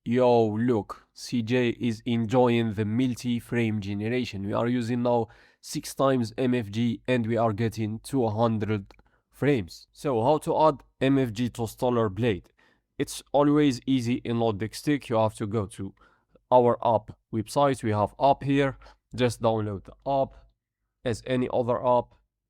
Yo, look, CJ is enjoying the multi-frame generation. We are using now 6 times MFG and we are getting 200 frames. So how to add MFG to Stellar Blade? It's always easy in Nodix Stick. You have to go to our app website. We have app here. Just download the app as any other app,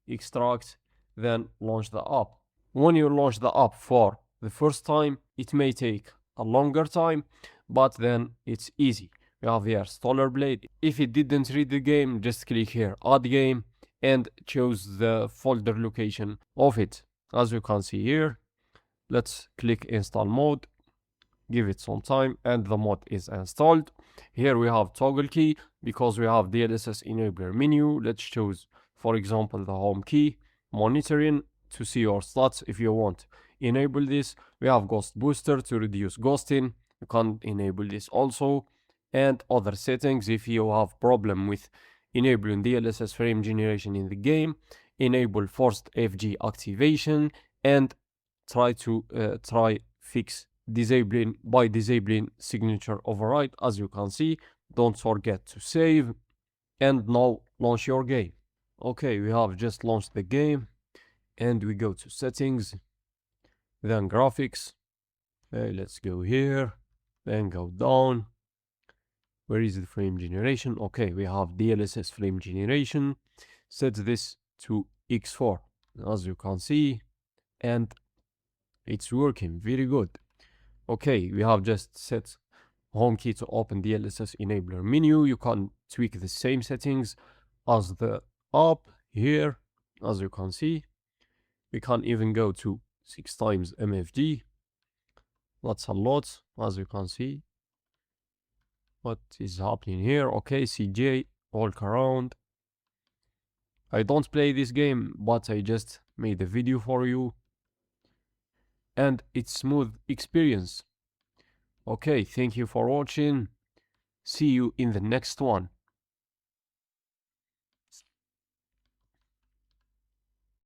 extract, then launch the app. When you launch the app for the first time, it may take a longer time, but then it's easy. We have here Stellar Blade. If it didn't read the game, just click here add game and choose the folder location of it. As you can see here, let's click install mode, give it some time, and the mod is installed. Here we have toggle key because we have DLSS Enabler menu. Let's choose, for example, the home key, monitoring to see your stats if you want. Enable this. We have ghost booster to reduce ghosting. You can enable this also, and other settings if you have problem with enabling DLSS frame generation in the game. Enable forced FG activation and try fix disabling signature override. As you can see, don't forget to save, and now launch your game. Okay, we have just launched the game and we go to settings, then graphics. Okay, let's go here, then go down. Where is the frame generation? Okay, we have DLSS frame generation. Set this to X4 as you can see, and it's working very good. Okay, we have just set home key to open the DLSS Enabler menu. You can tweak the same settings as the app here. As you can see, we can even go to 6 times MFG. That's a lot, as you can see. What is happening here? Okay, CJ, walk around. I don't play this game, but I just made a video for you. And it's smooth experience. Okay, thank you for watching. See you in the next one.